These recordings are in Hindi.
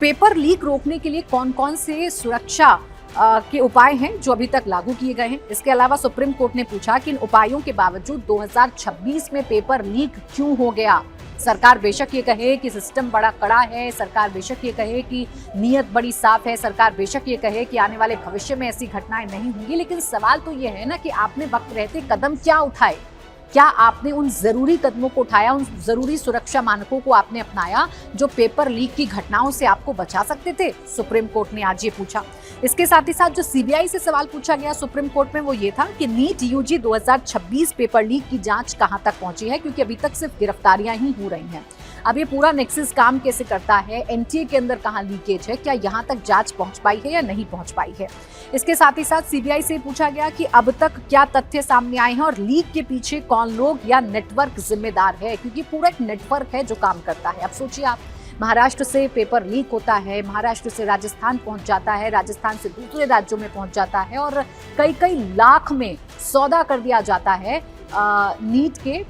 पेपर लीक रोकने के लिए कौन कौन से सुरक्षा के उपाय हैं जो अभी तक लागू किए गए हैं। इसके अलावा सुप्रीम कोर्ट ने पूछा कि इन उपायों के बावजूद 2026 में पेपर लीक क्यों हो गया। सरकार बेशक ये कहे कि सिस्टम बड़ा कड़ा है, सरकार बेशक ये कहे कि नीयत बड़ी साफ है, सरकार बेशक ये कहे कि आने वाले भविष्य में ऐसी घटनाएं नहीं होंगी, लेकिन सवाल तो ये है ना कि आपने वक्त रहते कदम क्या उठाए। क्या आपने उन जरूरी कदमों को उठाया, उन जरूरी सुरक्षा मानकों को आपने अपनाया जो पेपर लीक की घटनाओं से आपको बचा सकते थे। सुप्रीम कोर्ट ने आज ये पूछा। इसके साथ ही साथ जो सीबीआई से सवाल पूछा गया सुप्रीम कोर्ट में वो ये था कि नीट यूजी 2026 पेपर लीक की जांच कहां तक पहुंची है, क्योंकि अभी तक सिर्फ गिरफ्तारियां ही हो रही हैं। अब ये पूरा नेक्सस काम कैसे करता है, एनटीए के अंदर कहां लीकेज है, क्या यहां तक जांच पहुंच पाई है या नहीं पहुंच पाई है। इसके साथ ही साथ सीबीआई से पूछा गया कि अब तक क्या तथ्य सामने आए हैं और लीक के पीछे कौन लोग या नेटवर्क जिम्मेदार है, क्योंकि पूरा एक नेटवर्क है जो काम करता है। अब सोचिए आप, महाराष्ट्र से पेपर लीक होता है, महाराष्ट्र से राजस्थान पहुंच जाता है, राजस्थान से दूसरे राज्यों में पहुंच जाता है और कई कई लाख में सौदा कर दिया जाता है नीट के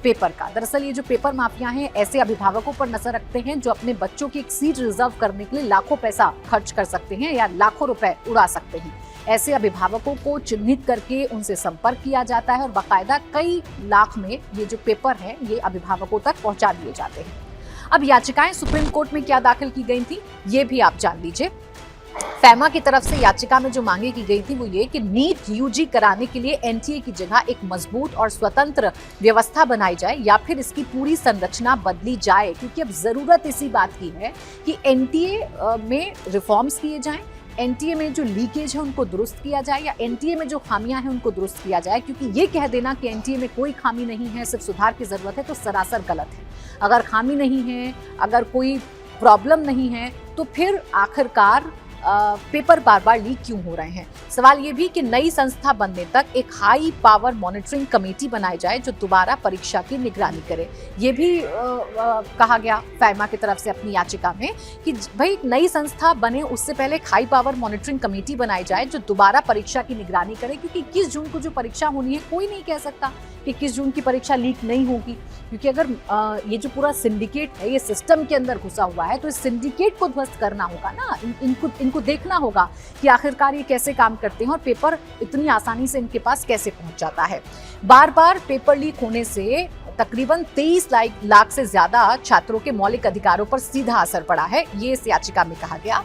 पेपर का। दरअसल ये जो पेपर माफिया हैं ऐसे अभिभावकों पर नजर रखते हैं जो अपने बच्चों की एक सीट रिजर्व करने के लिए लाखों पैसा खर्च कर सकते हैं या लाखों रुपए उड़ा सकते हैं। ऐसे अभिभावकों को चिन्हित करके उनसे संपर्क किया जाता है और बाकायदा कई लाख में ये जो पेपर है ये अभिभावकों तक पहुंचा दिए जाते हैं। अब याचिकाएं सुप्रीम कोर्ट में क्या दाखिल की गई थी ये भी आप जान लीजिए। फैमा की तरफ से याचिका में जो मांगे की गई थी वो ये कि नीट यूजी कराने के लिए एनटीए की जगह एक मजबूत और स्वतंत्र व्यवस्था बनाई जाए या फिर इसकी पूरी संरचना बदली जाए, क्योंकि अब जरूरत इसी बात की है कि एनटीए में रिफॉर्म्स किए जाएं, एनटीए में जो लीकेज है उनको दुरुस्त किया जाए या एनटीए में जो खामियां हैं उनको दुरुस्त किया जाए। क्योंकि ये कह देना कि एनटीए में कोई खामी नहीं है, सिर्फ सुधार की जरूरत है, तो सरासर गलत है। अगर खामी नहीं है, अगर कोई प्रॉब्लम नहीं है, तो फिर आखिरकार पेपर बार बार लीक क्यों हो रहे हैं। सवाल ये भी कि नई संस्था बनने तक एक हाई पावर मॉनिटरिंग कमेटी बनाई जाए जो दोबारा परीक्षा की निगरानी करे। ये भी कहा गया फैमा की तरफ से अपनी याचिका में कि भाई एक नई संस्था बने उससे पहले एक हाई पावर मॉनिटरिंग कमेटी बनाई जाए जो दोबारा परीक्षा की निगरानी करे, क्योंकि 21 जून को जो परीक्षा होनी है कोई नहीं कह सकता कि 21 जून की परीक्षा लीक नहीं होगी। क्योंकि अगर ये जो पूरा सिंडिकेट है ये सिस्टम के अंदर घुसा हुआ है तो इस सिंडिकेट को ध्वस्त करना होगा ना, इनको देखना होगा कि आखिरकार ये कैसे काम करते हैं और पेपर इतनी आसानी से इनके पास कैसे पहुंच जाता है। बार बार पेपर लीक होने से तकरीबन 23 लाख से ज्यादा छात्रों के मौलिक अधिकारों पर सीधा असर पड़ा है, ये इस याचिका में कहा गया।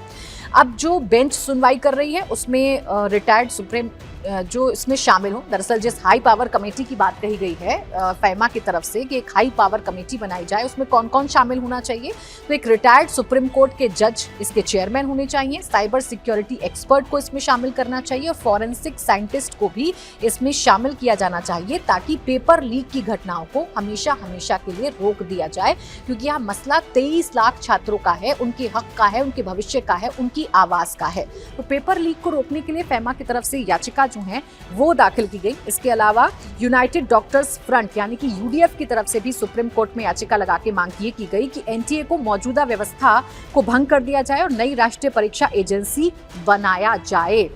अब जो बेंच सुनवाई कर रही है उसमें रिटायर्ड सुप्रीम जो इसमें शामिल हो। दरअसल जिस हाई पावर कमेटी की बात कही गई है फैमा की तरफ से कि एक हाई पावर कमेटी बनाई जाए, उसमें कौन कौन शामिल होना चाहिए, तो एक रिटायर्ड सुप्रीम कोर्ट के जज इसके चेयरमैन होने चाहिए, साइबर सिक्योरिटी एक्सपर्ट को इसमें शामिल करना चाहिए और फॉरेंसिक साइंटिस्ट को भी इसमें शामिल किया जाना चाहिए, ताकि पेपर लीक की घटनाओं को हमेशा हमेशा के लिए रोक दिया जाए। क्योंकि यह मसला 23 लाख छात्रों का है, उनके हक का है, उनके भविष्य का है, उनकी आवाज का है। तो पेपर लीक को रोकने के लिए फैमा की तरफ से याचिका जो है वो दाखिल की गई। इसके अलावा यूनाइटेड डॉक्टर्स फ्रंट यानी कि यूडीएफ की तरफ से भी सुप्रीम कोर्ट में याचिका लगा के मांग ये की गई कि एनटीए को मौजूदा व्यवस्था को भंग कर दिया जाए और नई राष्ट्रीय परीक्षा एजेंसी बनाया जाए।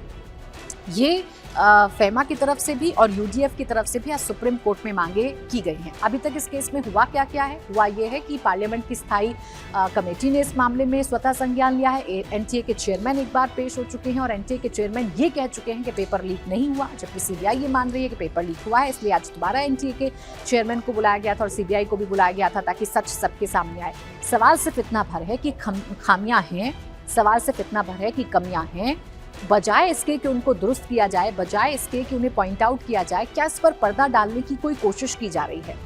ये फैमा की तरफ से भी और यूडीएफ की तरफ से भी आज सुप्रीम कोर्ट में मांगे की गई हैं। अभी तक इस केस में हुआ क्या क्या है, हुआ ये है कि पार्लियामेंट की स्थायी कमेटी ने इस मामले में स्वतः संज्ञान लिया है। एनटीए के चेयरमैन एक बार पेश हो चुके हैं और एनटीए के चेयरमैन ये कह चुके हैं कि पेपर लीक नहीं हुआ, जबकि सीबीआई ये मान रही है कि पेपर लीक हुआ है। इसलिए आज दोबारा एनटीए के चेयरमैन को बुलाया गया था और सीबीआई को भी बुलाया गया था ताकि सच सबके सामने आए। सवाल सिर्फ इतना भर है कि खामियां हैं, सवाल सिर्फ इतना भर है कि कमियां हैं। बजाय इसके कि उनको दुरुस्त किया जाए, बजाय इसके कि उन्हें पॉइंट आउट किया जाए, क्या इस पर पर्दा डालने की कोई कोशिश की जा रही है।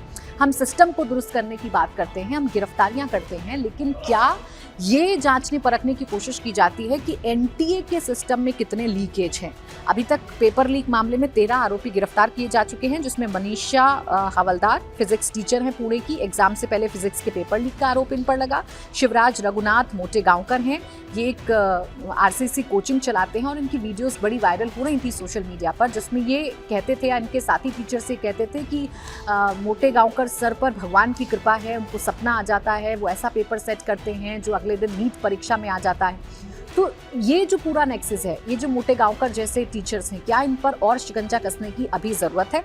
हम सिस्टम को दुरुस्त करने की बात करते हैं, हम गिरफ्तारियां करते हैं, लेकिन क्या ये जांचने परखने की कोशिश की जाती है कि एनटीए के सिस्टम में कितने लीकेज हैं। अभी तक पेपर लीक मामले में 13 आरोपी गिरफ्तार किए जा चुके हैं, जिसमें मनीषा हवलदार फिजिक्स टीचर हैं पुणे की, एग्जाम से पहले फिजिक्स के पेपर लीक का आरोप इन पर लगा। शिवराज रघुनाथ मोटेगांवकर हैं, ये एक आरसीसी कोचिंग चलाते हैं और इनकी वीडियोस बड़ी वायरल हो रही थी सोशल मीडिया पर, जिसमें ये कहते थे या इनके साथी टीचर से कहते थे कि मोटेगांवकर सर पर भगवान की कृपा है, उनको सपना आ जाता है, वो ऐसा पेपर सेट करते हैं जो अगले दिन नीट परीक्षा में आ जाता है। तो ये जो पूरा नेक्सस है, ये जो मोटेगांवकर जैसे टीचर्स हैं, क्या इन पर और शिकंजा कसने की अभी जरूरत है?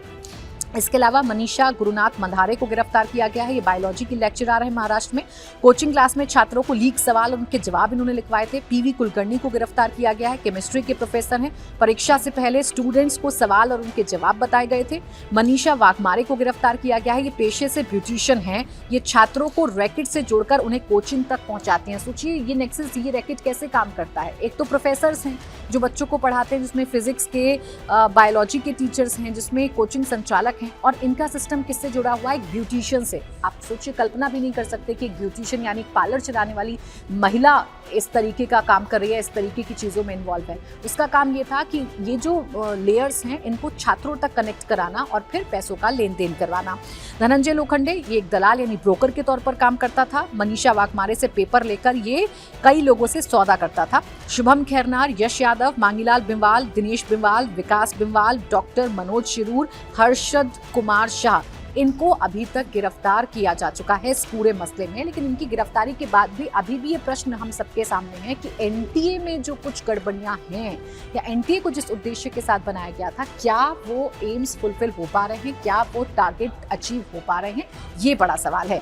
इसके अलावा मनीषा गुरुनाथ मंधारे को गिरफ्तार किया गया है। ये बायोलॉजी की लेक्चरर है महाराष्ट्र में। कोचिंग क्लास में छात्रों को लीक सवाल और उनके जवाब इन्होंने लिखवाए थे। पीवी कुलकर्णी को गिरफ्तार किया गया है। केमिस्ट्री के प्रोफेसर हैं। परीक्षा से पहले स्टूडेंट्स को सवाल और उनके जवाब बताए गए थे। मनीषा वाघमारे को गिरफ्तार किया गया है। ये पेशे से ब्यूटिशियन है। ये छात्रों को रैकेट से जोड़कर उन्हें कोचिंग तक पहुंचाते हैं। सोचिए ये नेक्सस, ये रैकेट कैसे काम करता है। एक तो प्रोफेसर्स हैं जो बच्चों को पढ़ाते हैं, जिसमें फिजिक्स के, बायोलॉजी के टीचर्स हैं, जिसमें कोचिंग संचालक हैं, और इनका सिस्टम किससे जुड़ा हुआ है? एक ब्यूटिशियन से। आप सोचिए, कल्पना भी नहीं कर सकते कि एक ब्यूटिशियन यानी एक पार्लर चलाने वाली महिला इस तरीके का काम कर रही है, इस तरीके की चीज़ों में इन्वॉल्व है। उसका काम ये था कि ये जो लेयर्स हैं इनको छात्रों तक कनेक्ट कराना और फिर पैसों का लेन देन करवाना। धनंजय लोखंडे ये एक दलाल यानी ब्रोकर के तौर पर काम करता था। मनीषा वाघमारे से पेपर लेकर ये कई लोगों से सौदा करता था। शुभम खैरनार, यश यादव, मांगीलाल बिमवाल, दिनेश बिमवाल, विकास बिमवाल, डॉक्टर मनोज शिरूर, हर्षद कुमार शाह, इनको अभी तक गिरफ्तार किया जा चुका है इस पूरे मसले में। लेकिन इनकी गिरफ्तारी के बाद भी अभी भी ये प्रश्न हम सबके सामने है कि एनटीए में जो कुछ गड़बड़ियां हैं या एनटीए को जिस उद्देश्य के साथ बनाया गया था, क्या वो एम्स फुलफिल हो पा रहे हैं, क्या वो टारगेट अचीव हो पा रहे हैं, ये बड़ा सवाल है।